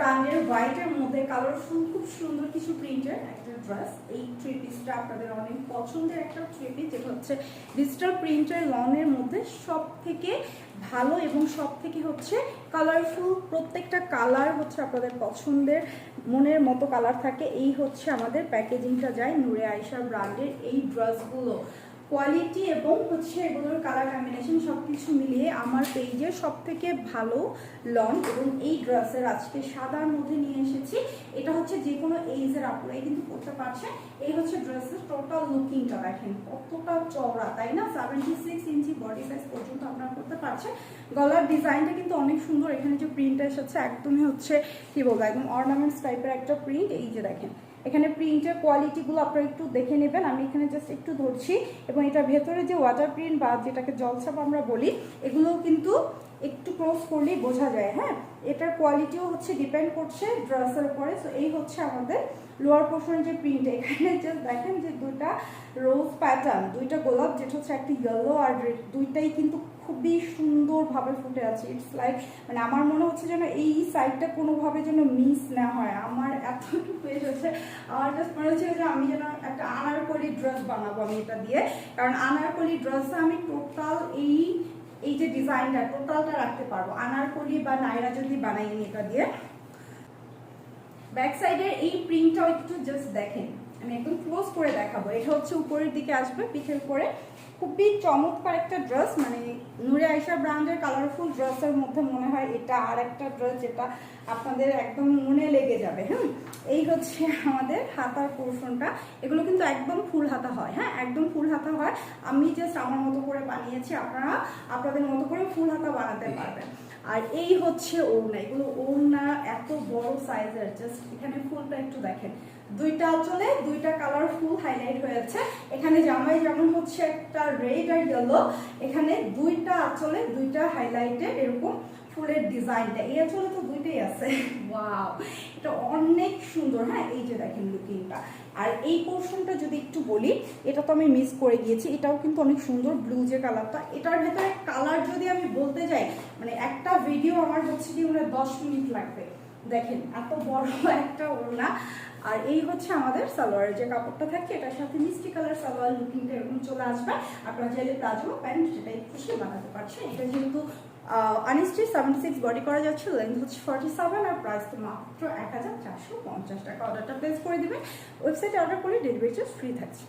ব্র্যান্ডের হোয়াইটের মধ্যে কালারফুল খুব সুন্দর কিছু প্রিন্টের একটা ড্রেস। এই থ্রি পিসটা আপনাদের অনেক পছন্দের একটা থ্রি পিস, যেটা হচ্ছে ডিজিটাল প্রিন্টের লনের মধ্যে সব থেকে ভালো এবং সব থেকে হচ্ছে কালারফুল। প্রত্যেকটা কালার হচ্ছে আপনাদের পছন্দের মনের মতো কালার থাকে। এই হচ্ছে আমাদের প্যাকেজিংটা যায় নূরে আয়েশা ব্র্যান্ডের এই ড্রেসগুলো। কোয়ালিটি এবং হচ্ছে এগুলোর কালার কম্বিনেশন সব কিছু মিলিয়ে আমার পেজে সব থেকে ভালো লন। এবং এই ড্রেসের আজকে সাদার মধ্যে নিয়ে এসেছি। এটা হচ্ছে যে কোনো এইজের আপুরাই কিন্তু পড়তে পারছে। এই হচ্ছে ড্রেসের টোটাল লুকিংটা দেখেন কতটা চওড়া, তাই না? 76 ইঞ্চি বডি সাইজ পর্যন্ত আপনারা করতে পারছেন। গলার ডিজাইনটা কিন্তু অনেক সুন্দর। এখানে যে প্রিন্টটা এসেছে একদমই হচ্ছে কি বলবো, একদম অর্নামেন্টস টাইপের একটা প্রিন্ট। এই যে দেখেন এখানে প্রিন্টের কোয়ালিটিগুলো আপনারা একটু দেখে নেবেন। আমি এখানে জাস্ট একটু ধরছি। এবং এটার ভেতরে যে ওয়াটার প্রিন্ট বা যেটাকে জলছাপ আমরা বলি, এগুলোও কিন্তু একটু ক্লোজ করলেই বোঝা যায়। হ্যাঁ, এটার কোয়ালিটিও হচ্ছে ডিপেন্ড করছে ড্রেসের উপরে। সো এই হচ্ছে আমাদের লোয়ার পোর্শনের যে প্রিন্ট। এখানে জাস্ট দেখেন যে দুইটা রোজ প্যাটার্ন, দুইটা গোলাপ, যেটা হচ্ছে একটা ইয়েলো আর রেড, দুইটাই কিন্তু খুবই সুন্দরভাবে ফুটে আছে। ইটস লাইক মানে আমার মনে হচ্ছে যেন এই সাইডটা কোনোভাবে যেন মিস না হয়। আমার এতটুকু এসেছে, আমার জাস্ট মনে হচ্ছে যে আমি যেন একটা আনারকলি ড্রেস বানাবো আমি এটা দিয়ে। কারণ আনারকলি ড্রেসে আমি টোটাল এই যে ডিজাইনটা টোটালটা রাখতে পারবো। আনারকলি বা নাইরা যদি বানাই আমি এটা দিয়ে। ব্যাক সাইডের এই প্রিন্টটাও একটু জাস্ট দেখেন, আমি একদম ক্লোজ করে দেখাবো। এটা হচ্ছে উপরের দিকে আসবে পিঠের করে। খুবই চমৎকার একটা ড্রেস, মানে নূরে আয়েশা ব্র্যান্ডের কালারফুল ড্রেসের মধ্যে মনে হয় এটা আর একটা ড্রেস যেটা আপনাদের একদম মনে লেগে যাবে। এই হচ্ছে আমাদের হাতার পোর্শনটা। এগুলো কিন্তু একদম ফুল হাতা হয়। হ্যাঁ, একদম ফুল হাতা হয়। আমি জাস্ট আমার মতো করে বানিয়েছি, আপনারা আপনাদের মতো করে ফুল হাতা বানাতে পারবেন। আর এই হচ্ছে ওড়না। এগুলো ওড়না এত বড় সাইজের, জাস্ট এখানে ফুলটা একটু দেখেন। দুইটা আঁচলে দুইটা কালারফুল হাইলাইট হয়েছে। এখানে জামাই যেমন হচ্ছে একটা রেড আর ইয়েলো, এখানে দুইটা আঁচলে দুইটা হাইলাইটেড এরকম ফুলের ডিজাইনটা। এই আঁচলে তো দুইটাই আছে। ওয়াও, এটা অনেক সুন্দর। হ্যাঁ, এই যে দেখেন লুকিংটা। আর এই পোর্শনটা যদি একটু বলি, এটা তো আমি মিস করে গিয়েছি। এটাও কিন্তু অনেক সুন্দর, ব্লু যে কালারটা। এটার ভেতরে কালার যদি আমি বলতে যাই, মানে একটা ভিডিও আমার হচ্ছে কি 10 মিনিট লাগবে। দেখেন এত বড় একটা ওড়না। আর এই হচ্ছে আমাদের সালোয়ারের যে কাপড়টা থাকে, এটার সাথে মিষ্টি কালার সালোয়ার লুকিংটা এরকম চলে আসবে। আপনারা চাইলে প্লাজো প্যান্ট সেটাই খুশি বানাতে পারছেন। এটা যেহেতু আনস্টিচ 76 বডি করা যাচ্ছে, লেন্থ হচ্ছে 47 আর প্রাইস তো মাত্র 1450 টাকা। অর্ডারটা প্লেস করে দিবেন। ওয়েবসাইটে অর্ডার করলে ডেলিভারি চার্জ ফ্রি থাকছে।